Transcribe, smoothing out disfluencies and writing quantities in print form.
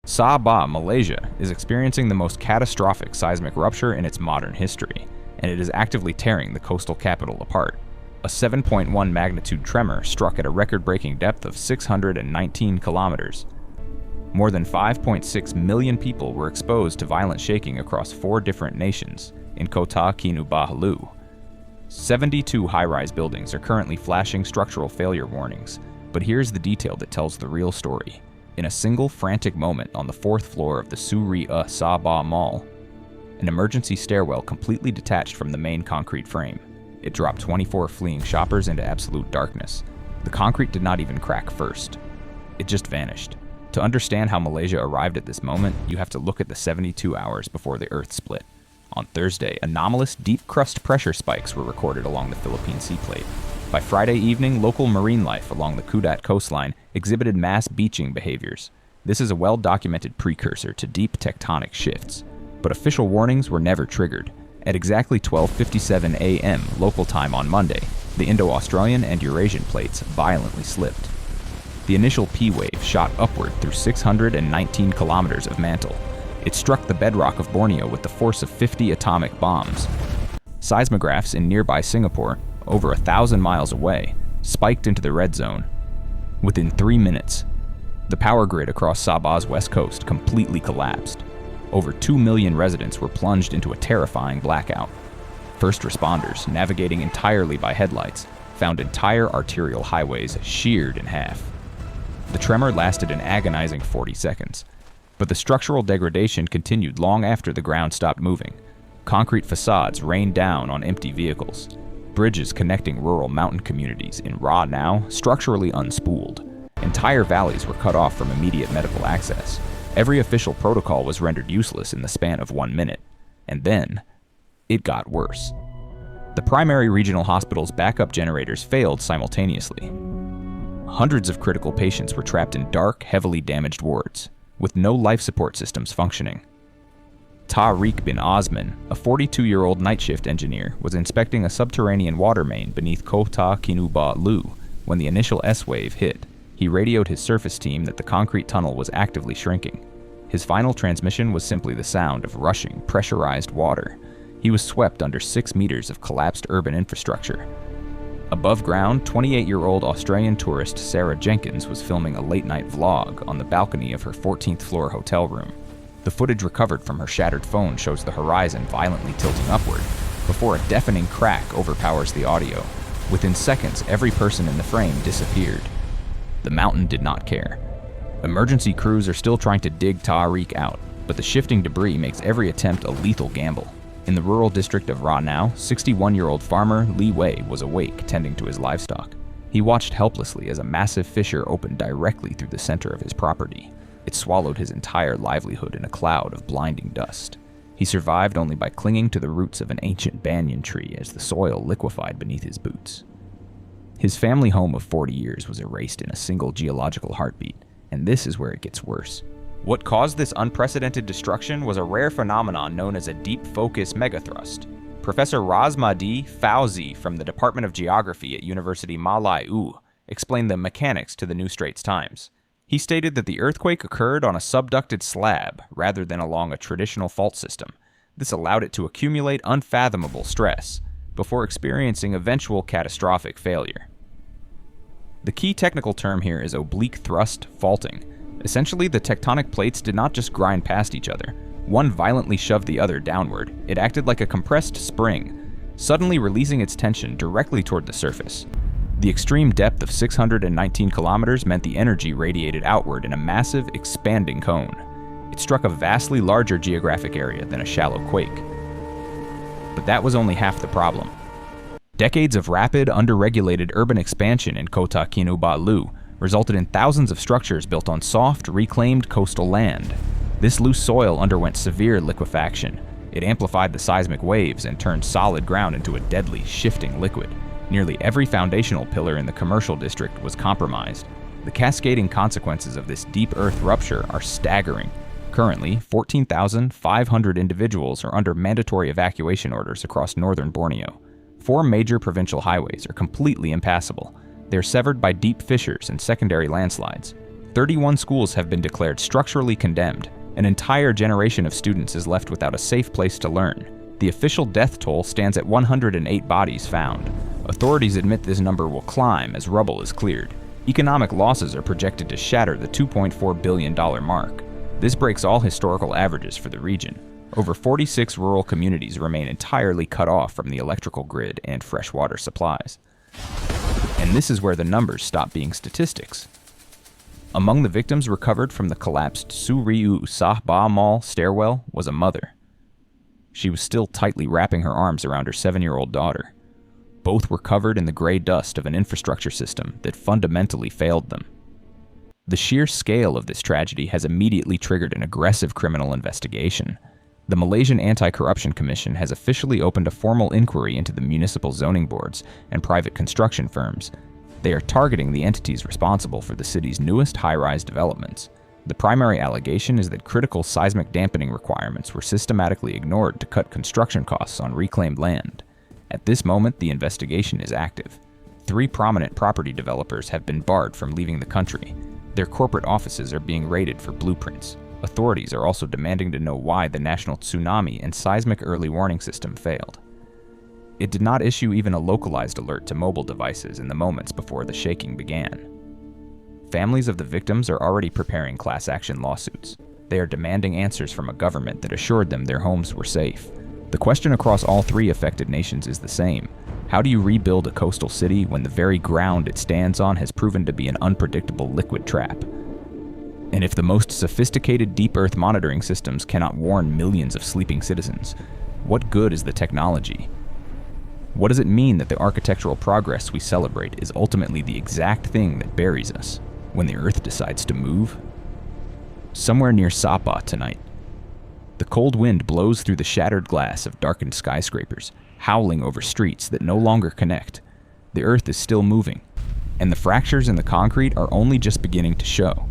Sabah, Malaysia, is experiencing the most catastrophic seismic rupture in its modern history, and it is actively tearing the coastal capital apart. A 7.1 magnitude tremor struck at a record-breaking depth of 619 kilometers. More than 5.6 million people were exposed to violent shaking across 4 different nations in Kota Kinabalu. 72 high-rise buildings are currently flashing structural failure warnings, but here's the detail that tells the real story. In a single frantic moment on the 4th floor of the Surya Sabah Mall, an emergency stairwell completely detached from the main concrete frame. It dropped 24 fleeing shoppers into absolute darkness. The concrete did not even crack first. It just vanished. To understand how Malaysia arrived at this moment, you have to look at the 72 hours before the Earth split. On Thursday, anomalous deep crust pressure spikes were recorded along the Philippine Sea Plate. By Friday evening, local marine life along the Kudat coastline exhibited mass beaching behaviors. This is a well-documented precursor to deep tectonic shifts. But official warnings were never triggered. At exactly 12:57 a.m. local time on Monday, the Indo-Australian and Eurasian plates violently slipped. The initial P wave shot upward through 619 kilometers of mantle. It struck the bedrock of Borneo with the force of 50 atomic bombs. Seismographs in nearby Singapore, over 1,000 miles away, spiked into the red zone. Within 3 minutes, the power grid across Sabah's west coast completely collapsed. Over 2 million residents were plunged into a terrifying blackout. First responders, navigating entirely by headlights, found entire arterial highways sheared in half. The tremor lasted an agonizing 40 seconds, but the structural degradation continued long after the ground stopped moving. Concrete facades rained down on empty vehicles. Bridges connecting rural mountain communities in Borneo structurally unspooled. Entire valleys were cut off from immediate medical access. Every official protocol was rendered useless in the span of 1 minute. And then, it got worse. The primary regional hospital's backup generators failed simultaneously. Hundreds of critical patients were trapped in dark, heavily damaged wards, with no life support systems functioning. Tariq bin Osman, a 42-year-old night shift engineer, was inspecting a subterranean water main beneath Kota Kinabalu when the initial S-wave hit. He radioed his surface team that the concrete tunnel was actively shrinking. His final transmission was simply the sound of rushing, pressurized water. He was swept under 6 meters of collapsed urban infrastructure. Above ground, 28-year-old Australian tourist Sarah Jenkins was filming a late-night vlog on the balcony of her 14th-floor hotel room. The footage recovered from her shattered phone shows the horizon violently tilting upward, before a deafening crack overpowers the audio. Within seconds, every person in the frame disappeared. The mountain did not care. Emergency crews are still trying to dig Tariq out, but the shifting debris makes every attempt a lethal gamble. In the rural district of Borneo, 61-year-old farmer Li Wei was awake, tending to his livestock. He watched helplessly as a massive fissure opened directly through the center of his property. It swallowed his entire livelihood in a cloud of blinding dust. He survived only by clinging to the roots of an ancient banyan tree as the soil liquefied beneath his boots. His family home of 40 years was erased in a single geological heartbeat, and this is where it gets worse. What caused this unprecedented destruction was a rare phenomenon known as a deep focus megathrust. Professor Razmadi Fauzi from the Department of Geography at University Malaysia explained the mechanics to the New Straits Times. He stated that the earthquake occurred on a subducted slab rather than along a traditional fault system. This allowed it to accumulate unfathomable stress before experiencing eventual catastrophic failure. The key technical term here is oblique thrust faulting. Essentially, the tectonic plates did not just grind past each other. One violently shoved the other downward. It acted like a compressed spring, suddenly releasing its tension directly toward the surface. The extreme depth of 619 kilometers meant the energy radiated outward in a massive, expanding cone. It struck a vastly larger geographic area than a shallow quake. But that was only half the problem. Decades of rapid, under-regulated urban expansion in Kota Kinabalu resulted in thousands of structures built on soft, reclaimed coastal land. This loose soil underwent severe liquefaction. It amplified the seismic waves and turned solid ground into a deadly, shifting liquid. Nearly every foundational pillar in the commercial district was compromised. The cascading consequences of this deep earth rupture are staggering. Currently, 14,500 individuals are under mandatory evacuation orders across northern Borneo. 4 major provincial highways are completely impassable. They're severed by deep fissures and secondary landslides. 31 schools have been declared structurally condemned. An entire generation of students is left without a safe place to learn. The official death toll stands at 108 bodies found. Authorities admit this number will climb as rubble is cleared. Economic losses are projected to shatter the $2.4 billion mark. This breaks all historical averages for the region. Over 46 rural communities remain entirely cut off from the electrical grid and fresh water supplies. And this is where the numbers stop being statistics. Among the victims recovered from the collapsed Sabah Mall stairwell was a mother. She was still tightly wrapping her arms around her 7-year-old daughter. Both were covered in the gray dust of an infrastructure system that fundamentally failed them. The sheer scale of this tragedy has immediately triggered an aggressive criminal investigation. The Malaysian Anti-Corruption Commission has officially opened a formal inquiry into the municipal zoning boards and private construction firms. They are targeting the entities responsible for the city's newest high-rise developments. The primary allegation is that critical seismic dampening requirements were systematically ignored to cut construction costs on reclaimed land. At this moment, the investigation is active. 3 prominent property developers have been barred from leaving the country. Their corporate offices are being raided for blueprints. Authorities are also demanding to know why the national tsunami and seismic early warning system failed. It did not issue even a localized alert to mobile devices in the moments before the shaking began. Families of the victims are already preparing class action lawsuits. They are demanding answers from a government that assured them their homes were safe. The question across all 3 affected nations is the same. How do you rebuild a coastal city when the very ground it stands on has proven to be an unpredictable liquid trap? And if the most sophisticated deep earth monitoring systems cannot warn millions of sleeping citizens, what good is the technology? What does it mean that the architectural progress we celebrate is ultimately the exact thing that buries us when the earth decides to move? Somewhere near Sabah tonight, the cold wind blows through the shattered glass of darkened skyscrapers, howling over streets that no longer connect. The earth is still moving, and the fractures in the concrete are only just beginning to show.